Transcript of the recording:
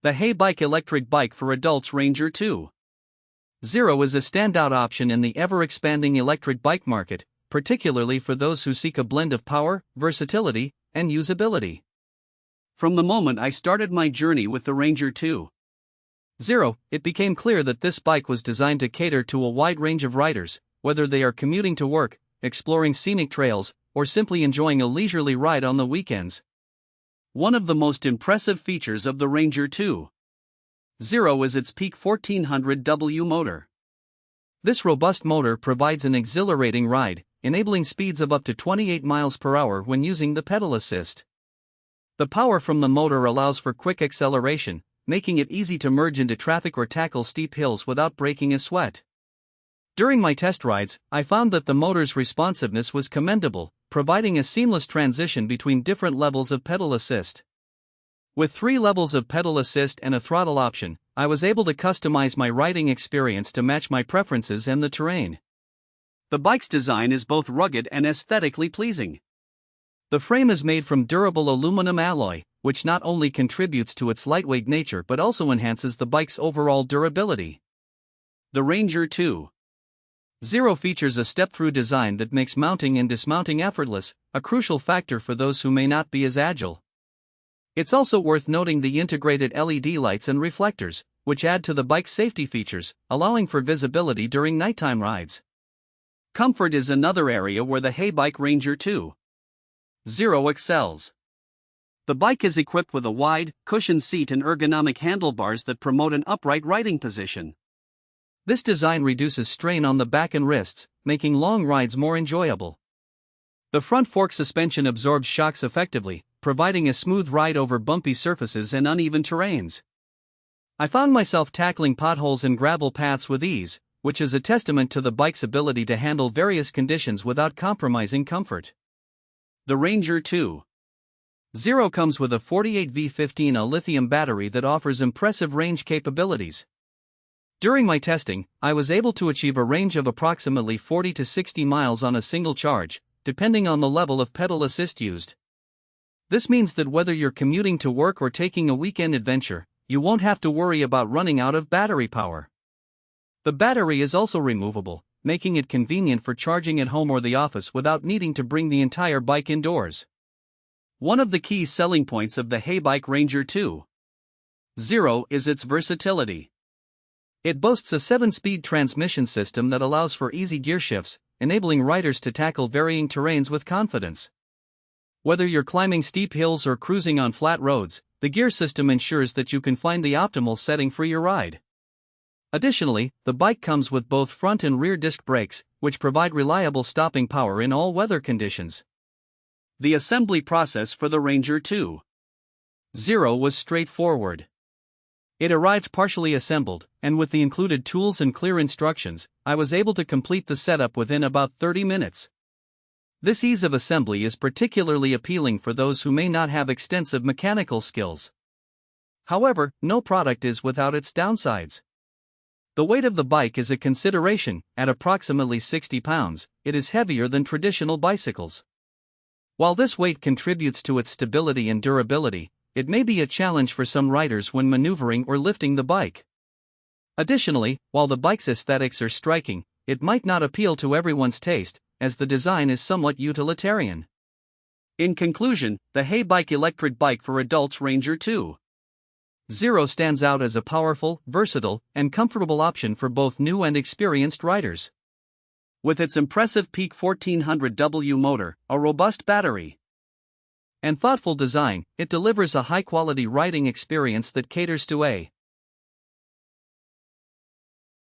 The Heybike Electric Bike for Adults Ranger 2.0 is a standout option in the ever-expanding electric bike market, particularly for those who seek a blend of power, versatility, and usability. From the moment I started my journey with the Ranger 2.0, it became clear that this bike was designed to cater to a wide range of riders, whether they are commuting to work, exploring scenic trails, or simply enjoying a leisurely ride on the weekends. One of the most impressive features of the Ranger 2.0 is its peak 1400W motor. This robust motor provides an exhilarating ride, enabling speeds of up to 28 miles per hour when using the pedal assist. The power from the motor allows for quick acceleration, making it easy to merge into traffic or tackle steep hills without breaking a sweat. During my test rides, I found that the motor's responsiveness was commendable, providing a seamless transition between different levels of pedal assist. With 3 levels of pedal assist and a throttle option, I was able to customize my riding experience to match my preferences and the terrain. The bike's design is both rugged and aesthetically pleasing. The frame is made from durable aluminum alloy, which not only contributes to its lightweight nature but also enhances the bike's overall durability. The Ranger 2.0 features a step-through design that makes mounting and dismounting effortless, a crucial factor for those who may not be as agile. It's also worth noting the integrated LED lights and reflectors, which add to the bike's safety features, allowing for visibility during nighttime rides. Comfort is another area where the Heybike Ranger 2.0 excels. The bike is equipped with a wide, cushioned seat and ergonomic handlebars that promote an upright riding position. This design reduces strain on the back and wrists, making long rides more enjoyable. The front fork suspension absorbs shocks effectively, providing a smooth ride over bumpy surfaces and uneven terrains. I found myself tackling potholes and gravel paths with ease, which is a testament to the bike's ability to handle various conditions without compromising comfort. The Ranger 2.0 comes with a 48V15A lithium battery that offers impressive range capabilities. During my testing, I was able to achieve a range of approximately 40 to 60 miles on a single charge, depending on the level of pedal assist used. This means that whether you're commuting to work or taking a weekend adventure, you won't have to worry about running out of battery power. The battery is also removable, making it convenient for charging at home or the office without needing to bring the entire bike indoors. One of the key selling points of the Heybike Ranger 2.0 is its versatility. It boasts a 7-speed transmission system that allows for easy gear shifts, enabling riders to tackle varying terrains with confidence. Whether you're climbing steep hills or cruising on flat roads, the gear system ensures that you can find the optimal setting for your ride. Additionally, the bike comes with both front and rear disc brakes, which provide reliable stopping power in all weather conditions. The assembly process for the Ranger 2.0 was straightforward. It arrived partially assembled, and with the included tools and clear instructions, I was able to complete the setup within about 30 minutes. This ease of assembly is particularly appealing for those who may not have extensive mechanical skills. However, no product is without its downsides. The weight of the bike is a consideration. At approximately 60 pounds, it is heavier than traditional bicycles. While this weight contributes to its stability and durability, it may be a challenge for some riders when maneuvering or lifting the bike. Additionally, while the bike's aesthetics are striking, it might not appeal to everyone's taste, as the design is somewhat utilitarian. In conclusion, the Heybike Electric Bike for Adults Ranger 2.0 stands out as a powerful, versatile, and comfortable option for both new and experienced riders. With its impressive peak 1400W motor, a robust battery, and thoughtful design, it delivers a high-quality riding experience that caters to a